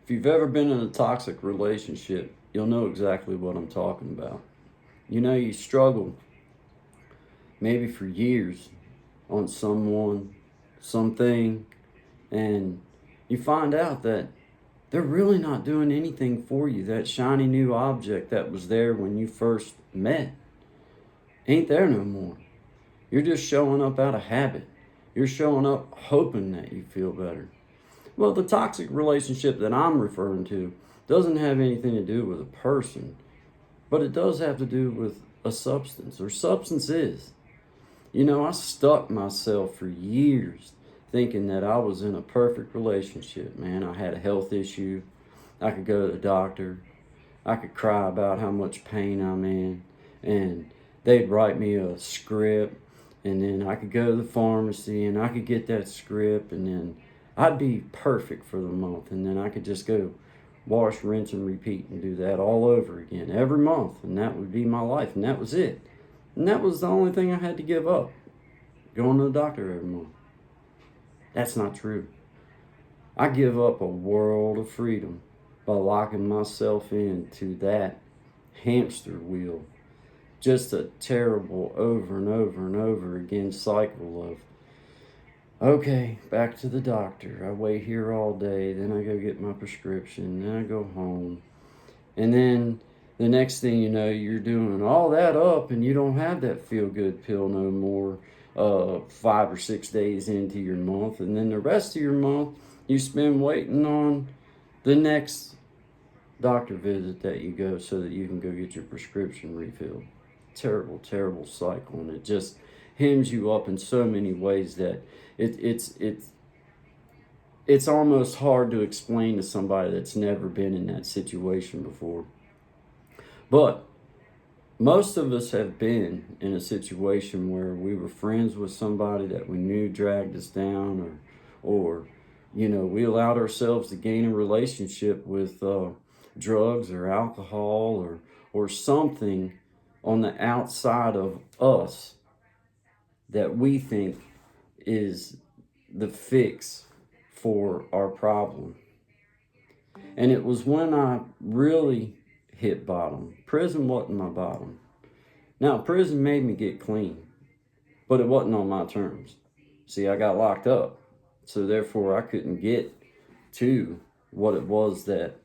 If you've ever been in a toxic relationship, you'll know exactly what I'm talking about. You struggle maybe for years on someone, something, and you find out that they're really not doing anything for you. That shiny new object that was there when you first met ain't there no more. You're just showing up out of habit. You're showing up hoping that you feel better. Well, the toxic relationship that I'm referring to doesn't have anything to do with a person, but it does have to do with a substance or substances. I stuck myself for years thinking that I was in a perfect relationship, man. I had a health issue. I could go to the doctor. I could cry about how much pain I'm in. And they'd write me a script. And then I could go to the pharmacy and I could get that script. And then I'd be perfect for the month. And then I could just go wash, rinse, and repeat and do that all over again every month. And that would be my life. And that was it. And that was the only thing I had to give up, going to the doctor every month. That's not true. I give up a world of freedom by locking myself into that hamster wheel. Just a terrible over and over and over again cycle of, okay, back to the doctor. I wait here all day, then I go get my prescription, then I go home. And then the next thing you know, you're doing all that up and you don't have that feel-good pill no more 5 or 6 days into your month. And then the rest of your month, you spend waiting on the next doctor visit that you go so that you can go get your prescription refilled. Terrible, terrible cycle. And it just hems you up in so many ways that it's almost hard to explain to somebody that's never been in that situation before. But most of us have been in a situation where we were friends with somebody that we knew dragged us down, or we allowed ourselves to gain a relationship with drugs or alcohol or something on the outside of us that we think is the fix for our problem. And it was when I really hit bottom. Prison wasn't my bottom. Now, prison made me get clean, but it wasn't on my terms. See, I got locked up, so therefore I couldn't get to what it was that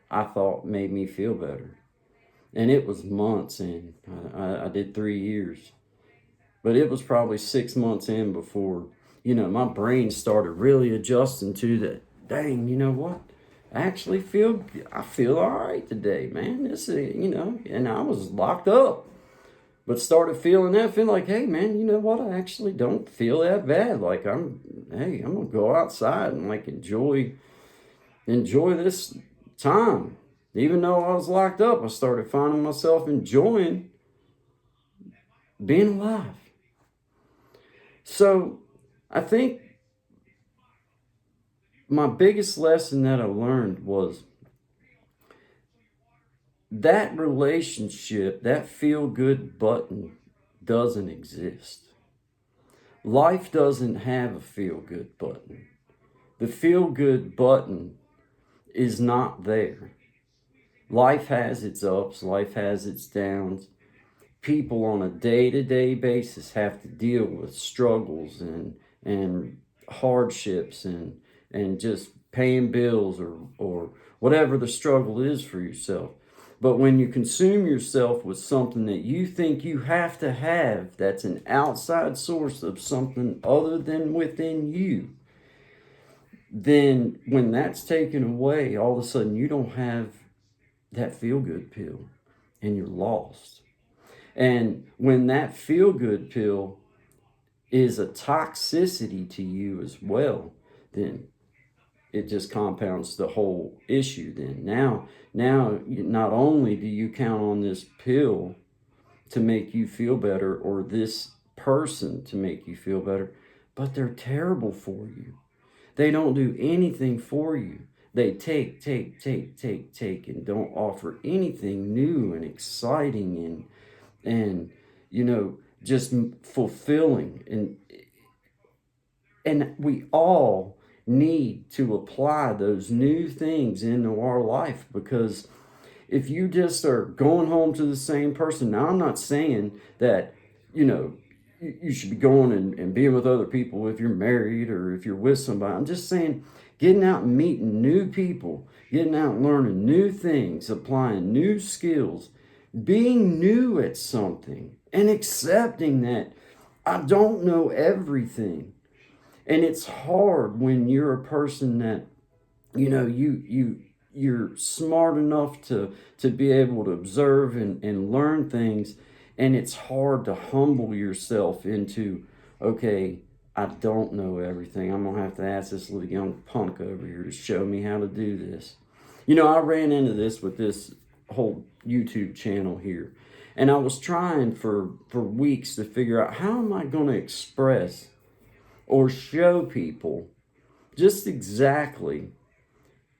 I thought made me feel better. And it was months in. I did 3 years. But it was probably 6 months in before, my brain started really adjusting to that. Dang, you know what? I feel all right today, man. This is, and I was locked up. But started feeling like, hey, man, you know what? I actually don't feel that bad. Like I'm gonna go outside and like enjoy this time. Even though I was locked up, I started finding myself enjoying being alive. So I think my biggest lesson that I learned was that relationship, that feel good button doesn't exist. Life doesn't have a feel good button. The feel good button is not there. Life has its ups, life has its downs. People on a day-to-day basis have to deal with struggles and hardships and just paying bills or whatever the struggle is for yourself. But when you consume yourself with something that you think you have to have, that's an outside source of something other than within you, then when that's taken away, all of a sudden you don't have that feel-good pill and you're lost. And when that feel-good pill is a toxicity to you as well, then it just compounds the whole issue. Then now not only do you count on this pill to make you feel better or this person to make you feel better, but they're terrible for you. They don't do anything for you. They take, and don't offer anything new and exciting and just fulfilling. And we all need to apply those new things into our life, because if you just are going home to the same person, now I'm not saying that, you know, you should be going and being with other people if you're married or if you're with somebody. I'm just saying getting out and meeting new people, getting out and learning new things, applying new skills, being new at something, and accepting that I don't know everything. And it's hard when you're a person that, you're smart enough to be able to observe and learn things, and it's hard to humble yourself into, okay, I don't know everything. I'm gonna have to ask this little young punk over here to show me how to do this. I ran into this with this whole YouTube channel here, and I was trying for weeks to figure out, how am I going to express or show people just exactly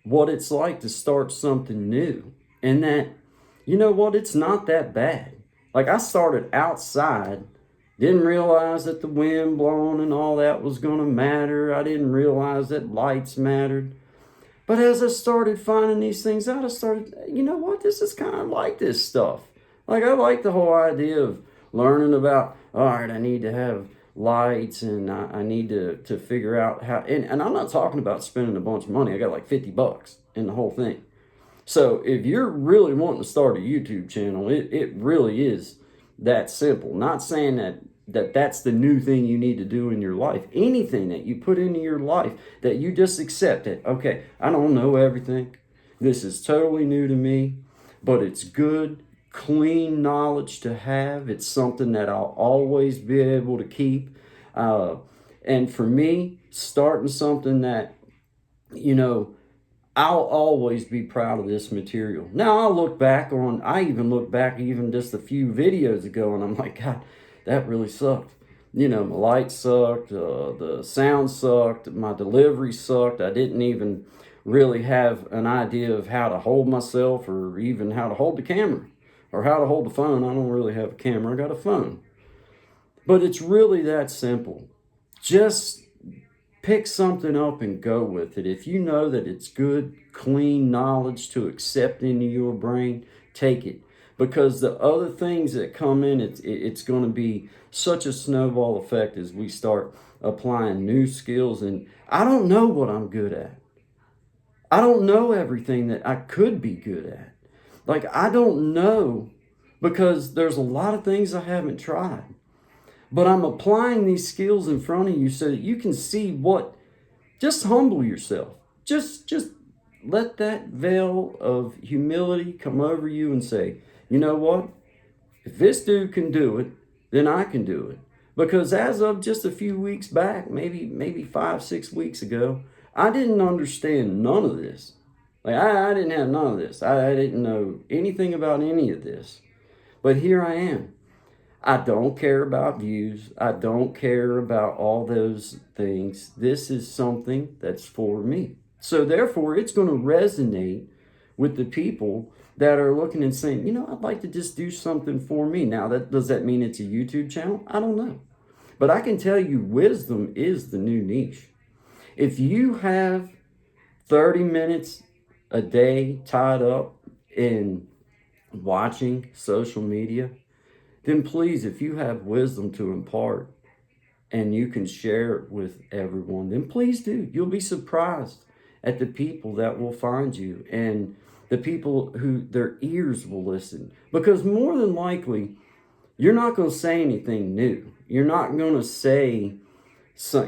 what it's like to start something new. And that, it's not that bad. Like, I started outside, didn't realize that the wind blowing and all that was going to matter. I didn't realize that lights mattered. But as I started finding these things out, I started, this is kind of like this stuff. Like, I like the whole idea of learning about, all right, I need to have lights, and I need to figure out how, and I'm not talking about spending a bunch of money. I got like $50 in the whole thing. So if you're really wanting to start a YouTube channel, it really is that simple. Not saying that's the new thing you need to do in your life. Anything that you put into your life, that you just accept it. Okay, I don't know everything. This is totally new to me, but it's good, clean knowledge to have. It's something that I'll always be able to keep. And for me, starting something that, I'll always be proud of this material. Now, I even look back even just a few videos ago, and I'm like, God, that really sucked. My lights sucked, the sound sucked, my delivery sucked. I didn't even really have an idea of how to hold myself, or even how to hold the camera, or how to hold the phone. I don't really have a camera, I got a phone. But it's really that simple. Just pick something up and go with it. If you know that it's good, clean knowledge to accept into your brain, take it. Because the other things that come in, it's going to be such a snowball effect as we start applying new skills. And I don't know what I'm good at. I don't know everything that I could be good at. Like, I don't know, because there's a lot of things I haven't tried. But I'm applying these skills in front of you so that you can see what, just humble yourself. Just let that veil of humility come over you and say, you know what? If this dude can do it, then I can do it. Because as of just a few weeks back, maybe 5-6 weeks ago, I didn't understand none of this. Like, I didn't have none of this. I didn't know anything about any of this. But here I am. I don't care about views. I don't care about all those things. This is something that's for me. So therefore, it's going to resonate with the people that are looking and saying, I'd like to just do something for me. Now, does that mean it's a YouTube channel? I don't know. But I can tell you, wisdom is the new niche. If you have 30 minutes a day tied up in watching social media, then please, if you have wisdom to impart and you can share it with everyone, then please do. You'll be surprised at the people that will find you, and the people who their ears will listen. Because more than likely, you're not going to say anything new. You're not going to say,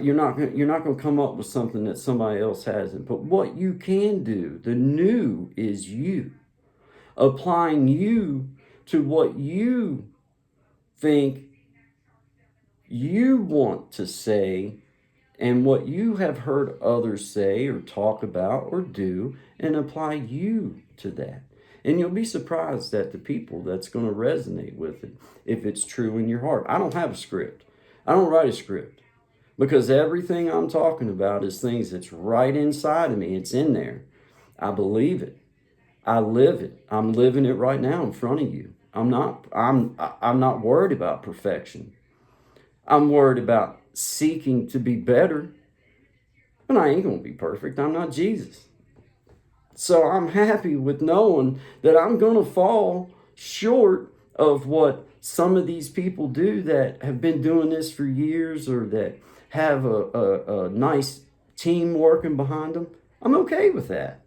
you're not going to come up with something that somebody else hasn't. But what you can do, the new, is you. Applying you to what you think you want to say, and what you have heard others say or talk about or do, and apply you to that. And you'll be surprised at the people that's going to resonate with it, if it's true in your heart. I don't have a script. I don't write a script, because everything I'm talking about is things that's right inside of me. It's in there. I believe it. I live it. I'm living it right now in front of you. I'm not worried about perfection. I'm worried about seeking to be better. And I ain't going to be perfect. I'm not Jesus. So I'm happy with knowing that I'm going to fall short of what some of these people do that have been doing this for years or that have a nice team working behind them. I'm okay with that.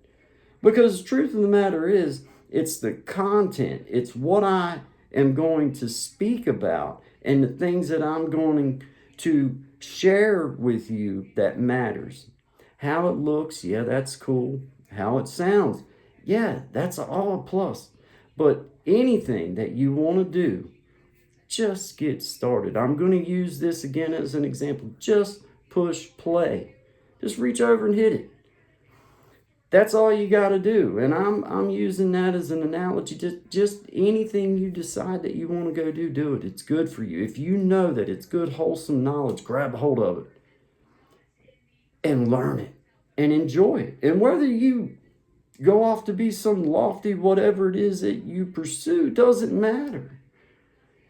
Because the truth of the matter is, it's the content, it's what I am going to speak about and the things that I'm going to share with you that matters. How it looks, yeah, that's cool. How it sounds, yeah, that's all a plus. But anything that you want to do, just get started. I'm going to use this again as an example. Just push play. Just reach over and hit it. That's all you got to do. And I'm using that as an analogy. Just anything you decide that you want to go do it. It's good for you. If you know that it's good, wholesome knowledge, grab a hold of it and learn it and enjoy it. And whether you go off to be some lofty whatever it is that you pursue doesn't matter.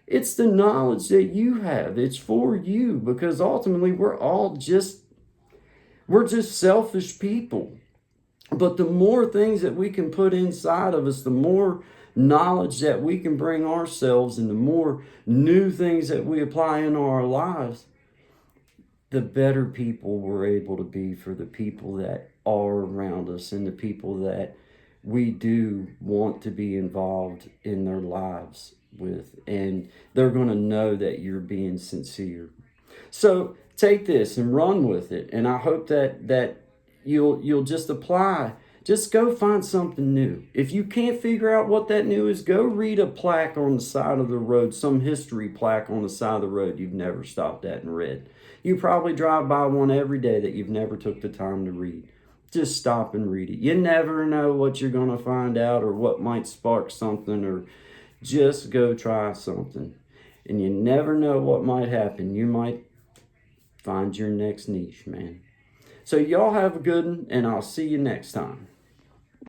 It's the knowledge that you have. It's for you, because ultimately we're just selfish people. But the more things that we can put inside of us, the more knowledge that we can bring ourselves, and the more new things that we apply in our lives, the better people we're able to be for the people that are around us and the people that we do want to be involved in their lives with. And they're going to know that you're being sincere. So take this and run with it. And I hope that you'll just apply. Just go find something new. If you can't figure out what that new is, go read a plaque on the side of the road, some history plaque on the side of the road you've never stopped at and read. You probably drive by one every day that you've never took the time to read. Just stop and read it. You never know what you're going to find out or what might spark something, or just go try something. And you never know what might happen. You might find your next niche, man. So y'all have a good one, and I'll see you next time.